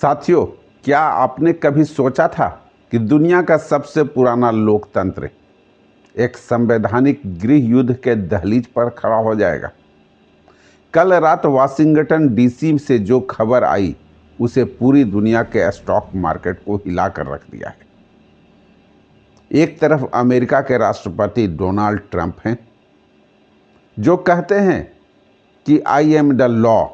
साथियों, क्या आपने कभी सोचा था कि दुनिया का सबसे पुराना लोकतंत्र एक संवैधानिक गृह युद्ध के दहलीज पर खड़ा हो जाएगा? कल रात वाशिंगटन डीसी से जो खबर आई उसे पूरी दुनिया के स्टॉक मार्केट को हिला कर रख दिया है। एक तरफ अमेरिका के राष्ट्रपति डोनाल्ड ट्रंप हैं, जो कहते हैं कि आई एम द लॉ,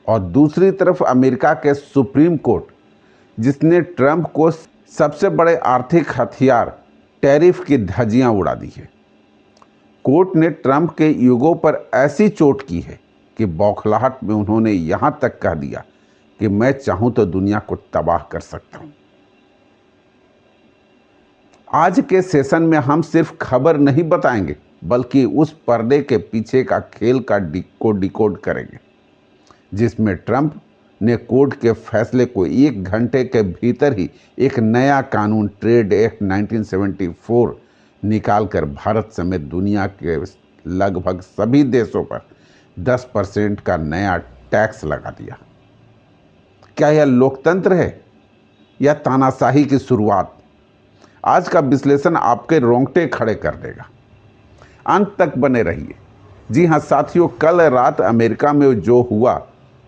और दूसरी तरफ अमेरिका के सुप्रीम कोर्ट, जिसने ट्रंप को सबसे बड़े आर्थिक हथियार टैरिफ की धज्जियां उड़ा दी है। कोर्ट ने ट्रंप के ईगो पर ऐसी चोट की है कि बौखलाहट में उन्होंने यहां तक कह दिया कि मैं चाहूं तो दुनिया को तबाह कर सकता हूं। आज के सेशन में हम सिर्फ खबर नहीं बताएंगे, बल्कि उस पर्दे के पीछे का खेल का डिकोड करेंगे, जिसमें ट्रंप ने कोर्ट के फैसले को 1 घंटे के भीतर ही एक नया कानून, ट्रेड एक्ट 1974, निकालकर भारत समेत दुनिया के लगभग सभी देशों पर 10% का नया टैक्स लगा दिया। क्या यह लोकतंत्र है या तानाशाही की शुरुआत? आज का विश्लेषण आपके रोंगटे खड़े कर देगा। अंत तक बने रहिए। जी हाँ साथियों, कल रात अमेरिका में जो हुआ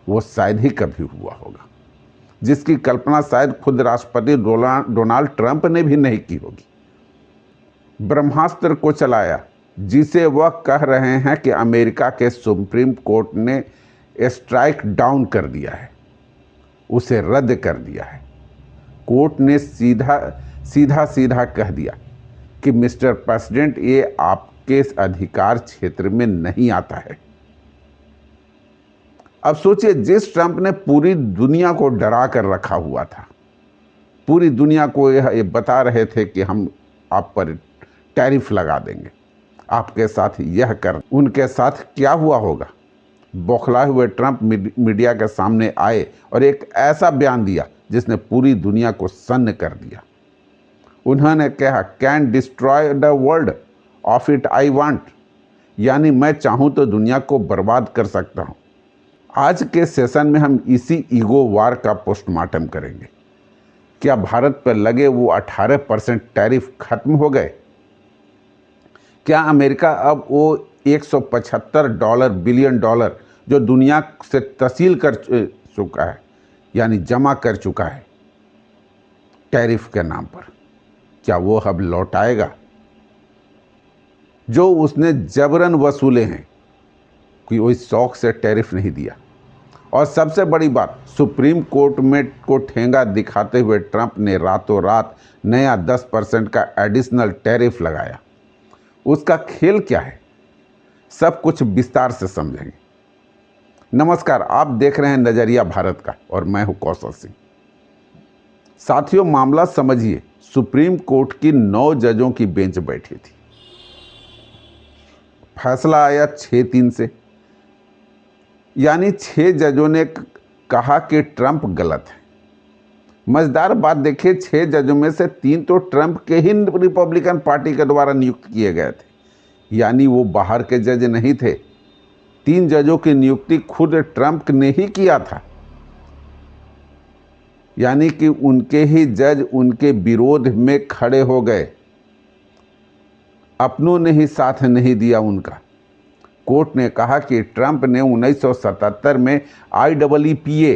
वो शायद ही कभी हुआ होगा, जिसकी कल्पना शायद खुद राष्ट्रपति डोनाल्ड ट्रंप ने भी नहीं की होगी। ब्रह्मास्त्र को चलाया, जिसे वह कह रहे हैं कि अमेरिका के सुप्रीम कोर्ट ने स्ट्राइक डाउन कर दिया है, उसे रद्द कर दिया है। कोर्ट ने सीधा कह दिया कि मिस्टर प्रेसिडेंट, ये आपके अधिकार क्षेत्र में नहीं आता है। अब सोचिए, जिस ट्रंप ने पूरी दुनिया को डरा कर रखा हुआ था, पूरी दुनिया को यह बता रहे थे कि हम आप पर टैरिफ लगा देंगे, आपके साथ यह कर, उनके साथ क्या हुआ होगा? बौखलाए हुए ट्रंप मीडिया के सामने आए और एक ऐसा बयान दिया जिसने पूरी दुनिया को सन्न कर दिया। उन्होंने कहा, can destroy the world of it I want, यानी मैं चाहूं तो दुनिया को बर्बाद कर सकता हूं। आज के सेशन में हम इसी ईगो वार का पोस्टमार्टम करेंगे। क्या भारत पर लगे वो 18% टैरिफ खत्म हो गए? क्या अमेरिका अब वो $175 बिलियन जो दुनिया से तहसील कर चुका है, यानी जमा कर चुका है टैरिफ के नाम पर, क्या वो अब लौटाएगा? जो उसने जबरन वसूले हैं, कि वो इस शौक से टैरिफ नहीं दिया। और सबसे बड़ी बात, सुप्रीम कोर्ट में को ठेंगा दिखाते हुए ट्रंप ने रातों रात नया 10% का एडिशनल टैरिफ लगाया। उसका खेल क्या है, सब कुछ विस्तार से समझेंगे। नमस्कार, आप देख रहे हैं नजरिया भारत का और मैं हूं कौशल सिंह। साथियों, मामला समझिए। सुप्रीम कोर्ट की 9 जजों की बेंच बैठी थी। फैसला आया 6-3 से, यानी 6 जजों ने कहा कि ट्रंप गलत है। मजेदार बात देखिए, 6 जजों में से 3 तो ट्रंप के ही रिपब्लिकन पार्टी के द्वारा नियुक्त किए गए थे, यानी वो बाहर के जज नहीं थे। 3 जजों की नियुक्ति खुद ट्रंप ने ही किया था, यानी कि उनके ही जज उनके विरोध में खड़े हो गए। अपनों ने ही साथ नहीं दिया उनका। कोर्ट ने कहा कि ट्रंप ने 1977 में IEEPA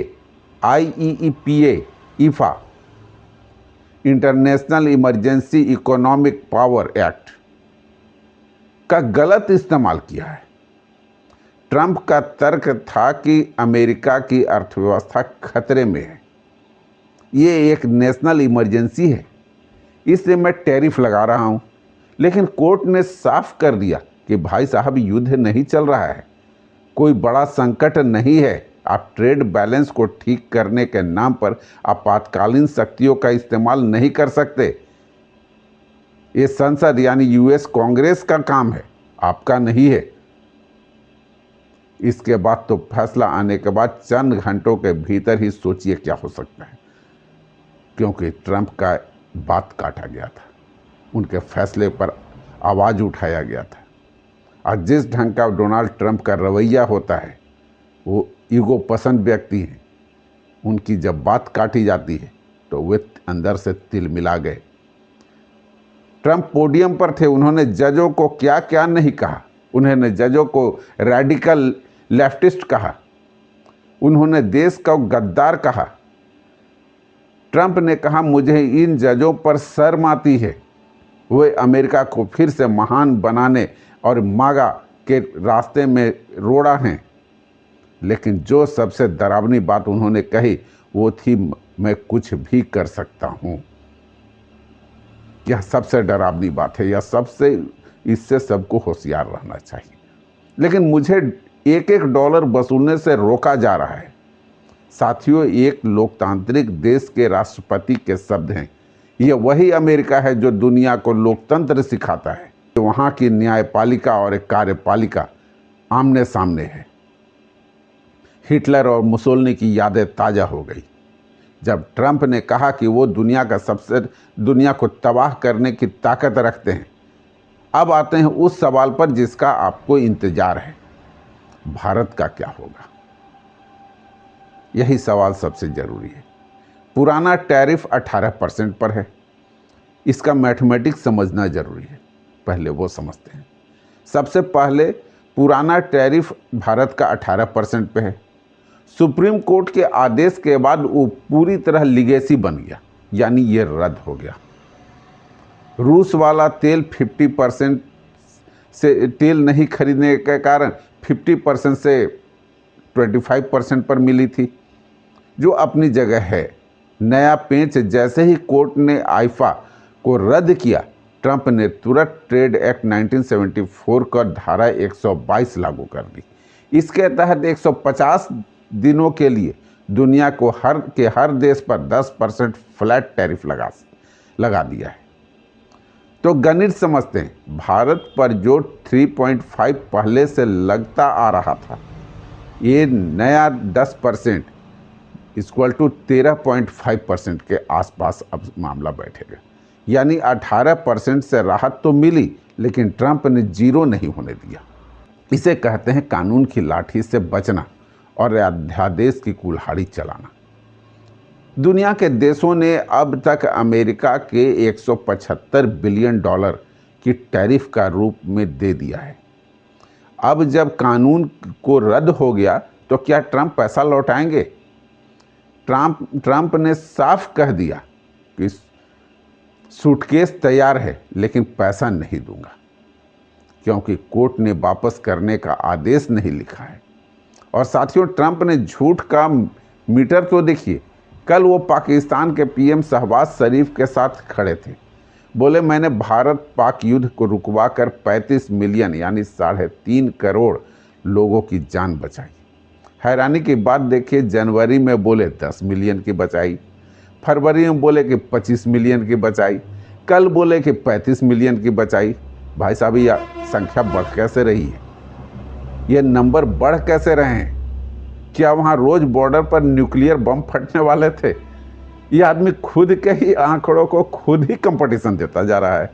IFA international emergency economic power act का गलत इस्तेमाल किया है। ट्रंप का तर्क था कि अमेरिका की अर्थव्यवस्था खतरे में है, ये एक नेशनल इमरजेंसी है, इसलिए मैं टैरिफ लगा रहा हूं। लेकिन कोर्ट ने साफ कर दिया कि भाई साहब, युद्ध नहीं चल रहा है, कोई बड़ा संकट नहीं है। आप ट्रेड बैलेंस को ठीक करने के नाम पर आपातकालीन शक्तियों का इस्तेमाल नहीं कर सकते। ये संसद यानी यूएस कांग्रेस का काम है, आपका नहीं है। इसके बाद तो फैसला आने के बाद चंद घंटों के भीतर ही सोचिए क्या हो सकता है, क्योंकि ट्रंप का बात काटा गया था, उनके फैसले पर आवाज़ उठाया गया था। और जिस ढंग का डोनाल्ड ट्रंप का रवैया होता है, वो ईगो पसंद व्यक्ति हैं। उनकी जब बात काटी जाती है तो वे अंदर से तिलमिला गए। ट्रंप पोडियम पर थे, उन्होंने जजों को क्या क्या नहीं कहा। उन्होंने जजों को रैडिकल लेफ्टिस्ट कहा, उन्होंने देश को गद्दार कहा। ट्रंप ने कहा, मुझे इन जजों पर शर्म आती है, वे अमेरिका को फिर से महान बनाने और मागा के रास्ते में रोड़ा हैं। लेकिन जो सबसे डरावनी बात उन्होंने कही वो थी, मैं कुछ भी कर सकता हूं। यह सबसे डरावनी बात है, यह सबसे, इससे सबको होशियार रहना चाहिए। लेकिन मुझे एक एक डॉलर वसूलने से रोका जा रहा है। साथियों, एक लोकतांत्रिक देश के राष्ट्रपति के शब्द हैं। यह वही अमेरिका है जो दुनिया को लोकतंत्र सिखाता है। वहाँ की न्यायपालिका और एक कार्यपालिका आमने सामने है। हिटलर और मुसोलिनी की यादें ताज़ा हो गई जब ट्रंप ने कहा कि वो दुनिया को तबाह करने की ताकत रखते हैं। अब आते हैं उस सवाल पर जिसका आपको इंतजार है, भारत का क्या होगा? यही सवाल सबसे ज़रूरी है। पुराना टैरिफ 18% पर है, इसका मैथमेटिक्स समझना ज़रूरी है, पहले वो समझते हैं। सबसे पहले पुराना टैरिफ भारत का 18% पे है। सुप्रीम कोर्ट के आदेश के बाद वो पूरी तरह लीगेसी बन गया, यानी ये रद्द हो गया। रूस वाला तेल 50% से तेल नहीं खरीदने के कारण 50% से 25% पर मिली थी, जो अपनी जगह है। नया पेंच जैसे ही कोर्ट ने आईफा को रद्द किया, ट्रंप ने तुरंत ट्रेड एक्ट 1974 का धारा 122 लागू कर दी। इसके तहत 150 दिनों के लिए दुनिया को हर देश पर 10% फ्लैट टैरिफ लगा दिया है। तो गणित समझते हैं, भारत पर जो 3.5 पहले से लगता आ रहा था, ये नया 10% इक्वल टू 13.5% के आसपास अब मामला बैठेगा। यानी 18% से राहत तो मिली, लेकिन ट्रंप ने जीरो नहीं होने दिया। इसे कहते हैं कानून की लाठी से बचना और अध्यादेश की कुल्हाड़ी चलाना। दुनिया के देशों ने अब तक अमेरिका के 175 बिलियन डॉलर की टैरिफ का रूप में दे दिया है। अब जब कानून को रद्द हो गया तो क्या ट्रंप पैसा लौटाएंगे? ट्रंप ने साफ कह दिया कि सूटकेस तैयार है, लेकिन पैसा नहीं दूंगा, क्योंकि कोर्ट ने वापस करने का आदेश नहीं लिखा है। और साथियों, ट्रंप ने झूठ का मीटर तो देखिए। कल वो पाकिस्तान के पीएम शहबाज शरीफ के साथ खड़े थे, बोले मैंने भारत पाक युद्ध को रुकवाकर 35 मिलियन यानी 3.5 करोड़ लोगों की जान बचाई। हैरानी की बात देखिए, जनवरी में बोले 10 मिलियन की बचाई, फरवरी में बोले कि 25 मिलियन की बचाई, कल बोले कि 35 मिलियन की बचाई। भाई साहब, यह संख्या बढ़ कैसे रही है? ये नंबर बढ़ कैसे रहे हैं? क्या वहाँ रोज बॉर्डर पर न्यूक्लियर बम फटने वाले थे? ये आदमी खुद के ही आंकड़ों को खुद ही कंपटीशन देता जा रहा है।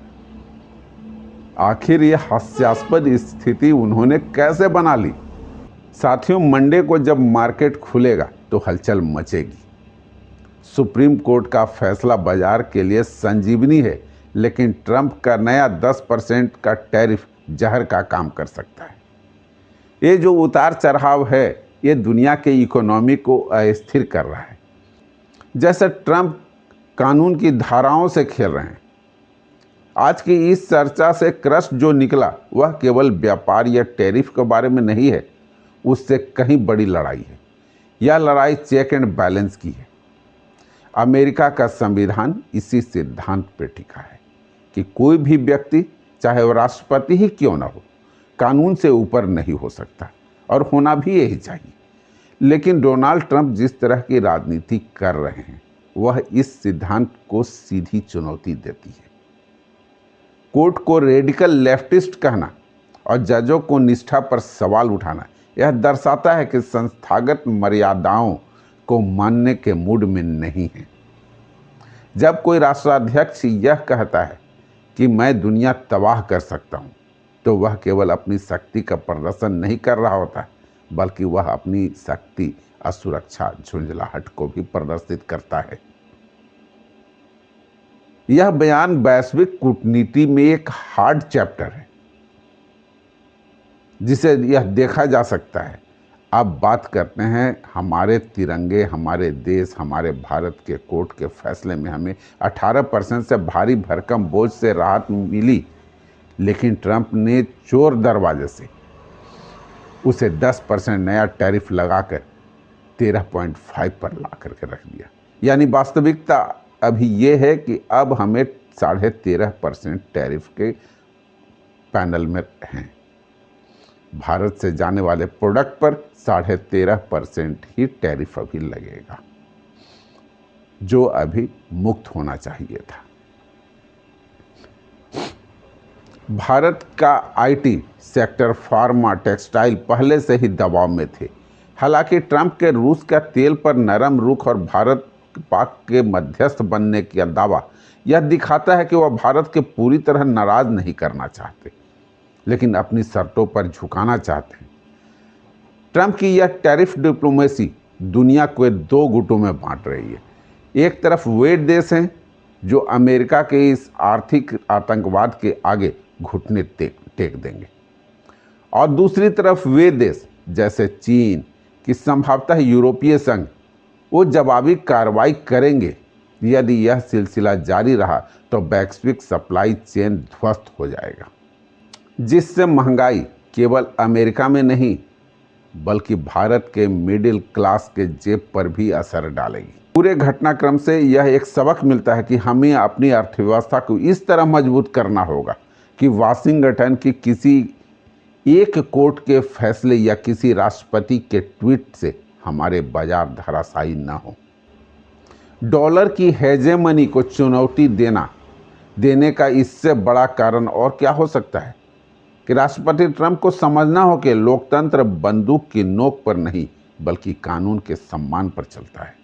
आखिर ये हास्यास्पद स्थिति उन्होंने कैसे बना ली? साथियों, मंडे को जब मार्केट खुलेगा तो हलचल मचेगी। सुप्रीम कोर्ट का फैसला बाजार के लिए संजीवनी है, लेकिन ट्रंप का नया 10% का टैरिफ जहर का काम कर सकता है। ये जो उतार चढ़ाव है, ये दुनिया के इकोनॉमी को अस्थिर कर रहा है। जैसे ट्रंप कानून की धाराओं से खेल रहे हैं। आज की इस चर्चा से क्रश जो निकला वह केवल व्यापार या टैरिफ के बारे में नहीं है, उससे कहीं बड़ी लड़ाई है। यह लड़ाई चेक एंड बैलेंस की है। अमेरिका का संविधान इसी सिद्धांत पर टिका है कि कोई भी व्यक्ति, चाहे वह राष्ट्रपति ही क्यों ना हो, कानून से ऊपर नहीं हो सकता, और होना भी यही चाहिए। लेकिन डोनाल्ड ट्रंप जिस तरह की राजनीति कर रहे हैं, वह इस सिद्धांत को सीधी चुनौती देती है। कोर्ट को रेडिकल लेफ्टिस्ट कहना और जजों को निष्ठा पर सवाल उठाना, यह दर्शाता है कि संस्थागत मर्यादाओं को मानने के मूड में नहीं है। जब कोई राष्ट्राध्यक्ष यह कहता है कि मैं दुनिया तबाह कर सकता हूं, तो वह केवल अपनी शक्ति का प्रदर्शन नहीं कर रहा होता है, बल्कि वह अपनी शक्ति असुरक्षा झुंझलाहट को भी प्रदर्शित करता है। यह बयान वैश्विक कूटनीति में एक हार्ड चैप्टर है जिसे यह देखा जा सकता है। अब बात करते हैं हमारे तिरंगे, हमारे देश, हमारे भारत के कोर्ट के फैसले में हमें 18% से भारी भरकम बोझ से राहत मिली, लेकिन ट्रंप ने चोर दरवाजे से उसे 10% नया टैरिफ लगाकर 13.5 पर ला करके रख दिया। यानी वास्तविकता अभी ये है कि अब हमें 13.5% टैरिफ के पैनल में हैं। भारत से जाने वाले प्रोडक्ट पर 13.5% ही टैरिफ अभी लगेगा, जो अभी मुक्त होना चाहिए था। भारत का आईटी सेक्टर, फार्मा, टेक्सटाइल पहले से ही दबाव में थे। हालांकि ट्रंप के रूस का तेल पर नरम रुख और भारत पाक के मध्यस्थ बनने का दावा यह दिखाता है कि वह भारत के पूरी तरह नाराज नहीं करना चाहते, लेकिन अपनी शर्तों पर झुकाना चाहते हैं। ट्रंप की यह टैरिफ डिप्लोमेसी दुनिया को दो गुटों में बांट रही है। एक तरफ वे देश हैं जो अमेरिका के इस आर्थिक आतंकवाद के आगे घुटने टेक देंगे, और दूसरी तरफ वे देश जैसे चीन की संभवतः यूरोपीय संघ वो जवाबी कार्रवाई करेंगे। यदि यह सिलसिला जारी रहा तो वैश्विक सप्लाई चेन ध्वस्त हो जाएगा, जिससे महंगाई केवल अमेरिका में नहीं बल्कि भारत के मिडिल क्लास के जेब पर भी असर डालेगी। पूरे घटनाक्रम से यह एक सबक मिलता है कि हमें अपनी अर्थव्यवस्था को इस तरह मजबूत करना होगा कि वाशिंगटन की किसी एक कोर्ट के फैसले या किसी राष्ट्रपति के ट्वीट से हमारे बाजार धराशायी न हो। डॉलर की हेजेमनी को चुनौती देने का इससे बड़ा कारण और क्या हो सकता है कि राष्ट्रपति ट्रंप को समझना हो कि लोकतंत्र बंदूक की नोक पर नहीं बल्कि कानून के सम्मान पर चलता है।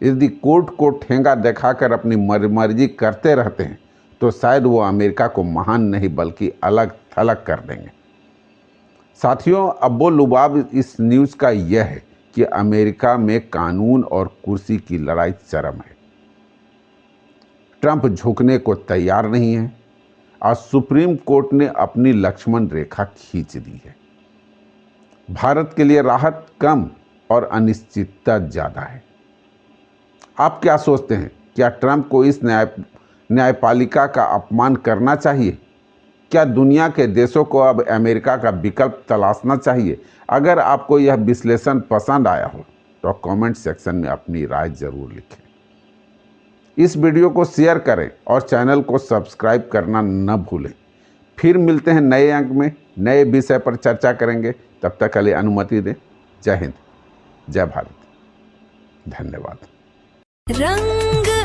यदि कोर्ट को ठेंगा दिखाकर अपनी मर्जी करते रहते हैं तो शायद वो अमेरिका को महान नहीं बल्कि अलग थलग कर देंगे। साथियों, अब्बो लुबाब इस न्यूज़ का यह है कि अमेरिका में कानून और कुर्सी की लड़ाई चरम है। ट्रंप झुकने को तैयार नहीं है और सुप्रीम कोर्ट ने अपनी लक्ष्मण रेखा खींच दी है। भारत के लिए राहत कम और अनिश्चितता ज़्यादा है। आप क्या सोचते हैं? क्या ट्रंप को इस न्यायपालिका का अपमान करना चाहिए? क्या दुनिया के देशों को अब अमेरिका का विकल्प तलाशना चाहिए? अगर आपको यह विश्लेषण पसंद आया हो तो कमेंट सेक्शन में अपनी राय जरूर लिखें। इस वीडियो को शेयर करें और चैनल को सब्सक्राइब करना न भूलें। फिर मिलते हैं नए अंक में, नए विषय पर चर्चा करेंगे। तब तक के लिए अनुमति दें। जय हिंद, जय भारत, धन्यवाद। रंग